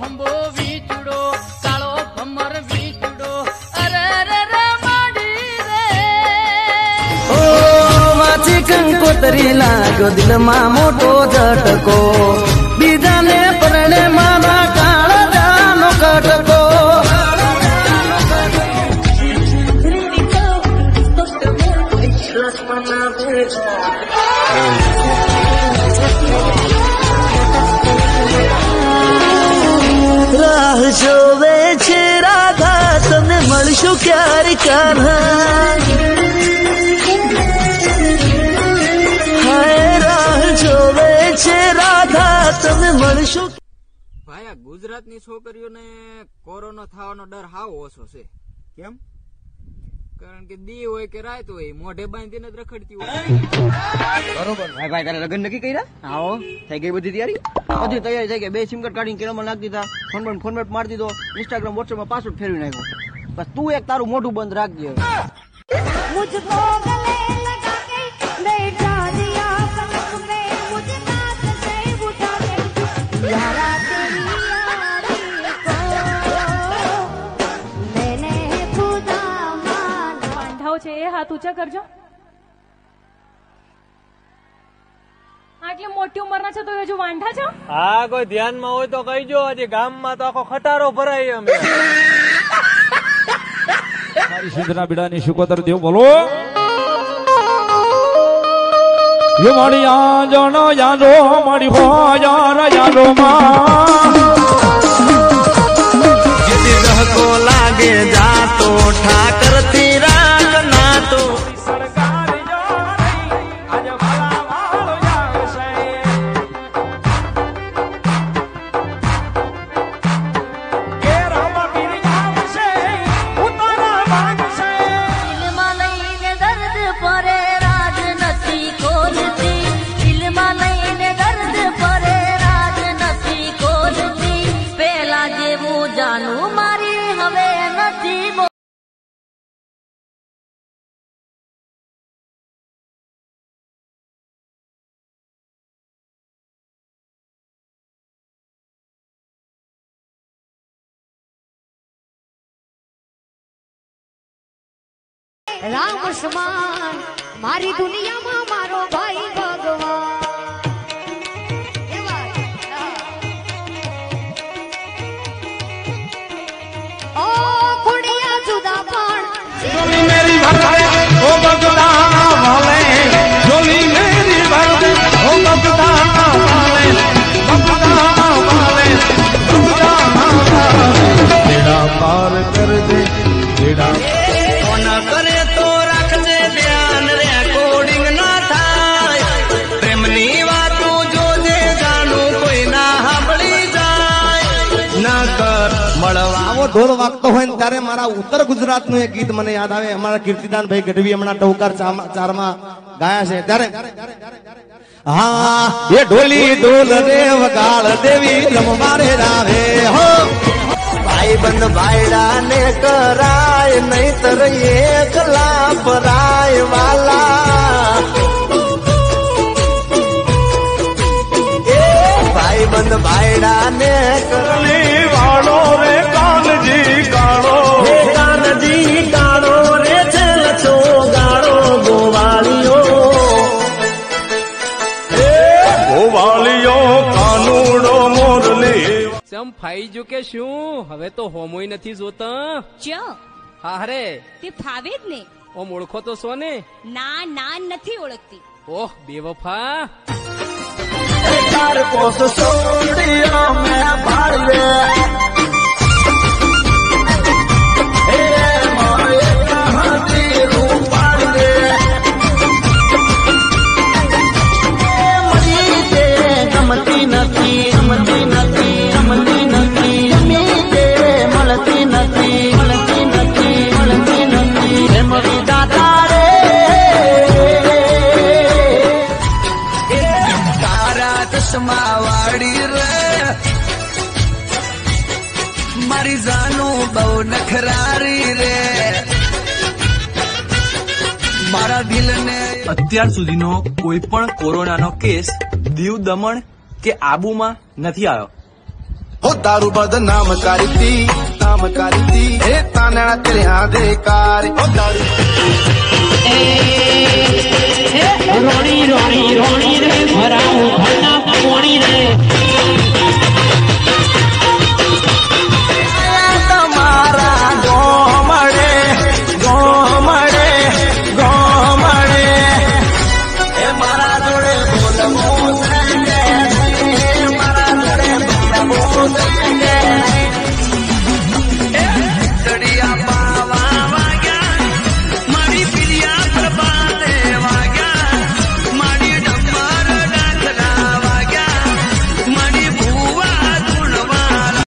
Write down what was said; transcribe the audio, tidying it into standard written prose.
હંબો વીચડો કાળો ભમર વીચડો અરે રે રે માડી રે ઓ વાચી કંકોતરી લાગ્યો દિલમાં મોટો ઝટકો બીજાને પરણે મારા કાળા જાનો કટકો રાહ જોવે છે રાધા તમને મળશું ક્યારે કાન્હા હાય રાહ જોવે છે રાધા તમને મળશું ભાઈ આ ગુજરાતની છોકરીઓને કોરોના થવાનો ડર હાવ ઓછો છે કેમ કારણ કે દી હોય કે રાત હોય મોઢે બાંધીને જ રખડતી હોય બરોબર ભાઈ તારે લગ્ન નક્કી કર્યા આવો થઈ ગઈ બધી તૈયારી બધી તૈયારી થઈ ગઈ 2 સિમ કાર્ડ કાઢીને કેળામાં નાખી દીધા ફોન મારી દીધો ઇન્સ્ટાગ્રામ વોટ્સએપ માં પાસવર્ડ ફેરવી નાખ્યો બસ તું એક તારું મોઢું બંધ રાખજે मुझको गले लगा के बैठा दिया पलक में मुझे नाच से उठा के यारा तेरी यारी को मैंने खुदा माना વાંઢાઓ છે એ હાથ ઊંચા કરજો આટલી મોટી ઉંમરના છો તો હજુ વાંઢા છો હા કોઈ ધ્યાનમાં હોય તો કહીજો હજી ગામમાં તો આખો ખટારો ભરાય અમે મારી સિંધના બીડાની શુકોતર દેવ બોલો ये माड़ी जानो यादो माड़ी हो यार यादो मां जिदी को लागे जा तो ठाकर तेरा ना तो सरकार जो नहीं आज भला वालो जागसे के राम पीर जागसे उतारा भागसे दिलમાં લઈને દર્દ પરે રાજ નથી ખોલતી દિલમાં લઈને દર્દ પરે રાજ નથી ખોલતી પેલા જેવું જાનું મારી હવે નથી રામ સમાન મારી દુનિયામાં મારો ભાઈ ભગવાન ઓ કુડિયા જુદા પણ जोली मेरी भरते ओ बगदाना वाले जोली मेरी भरते ओ बगदाना वाले तेरा पार कर दे तेरा कोन करे तो रखजे ध्यान रेकॉर्डिंग ना थाय प्रेमनी वातो जोजे जाणू कोई ना સાંભળી જાય ના કર મળવા આવો ઢોલ વાગતો હોય ને ત્યારે મારા ઉત્તર ગુજરાતનું એક ગીત મને યાદ આવે અમારા કીર્તિદાનભાઈ ગઢવી હમણાં ટવકાર 4 માં ગાયા છે ત્યારે હા એ ઢોલી ઢોલ રે વગાળ દેવી રમવારે રાવે હો ભાઈ બંધ ભાઈડા ને કરાય નહીતર એકલા પરાય વાલા એ ભાઈ બંધ ભાઈડા ને करली वालो रे कानजी कालो કાનજી કાળો રે છેલ છો ગાળો ગોવાળીઓ ગોવાલિયો કાનુડો મોરલી ચમ ફાઈ જો કે શું હવે તો હોમોય નથી જોતા ચ્યો હા હરે તે ફાવે જ ને ઓમ ઓળખો તો સોને ના ના નથી ઓળખતી ઓહ બેવફા તાર પોસ સોડિયો મે ભાળવે હે મારે કહાતી રૂપાળવે મરી દે ગમતી નથી ગમતી નથી ગમતી નથી જમી દે મળતી નથી મળતી નથી મળતી નથી હે મરી દાતા રે તારા ચશ્મા વાળી રે મારી જાનું બહુ નખરારી રે મારા દિલને અત્યાર સુધીનો કોઈ પણ કોરોનાનો કેસ દીવ દમણ કે આબુમાં નથી આવ્યો हो दारू बदनाम करी थी हे ताना तेरे आधे कार हो दारू रोणी रोणी रोणी रे भराऊ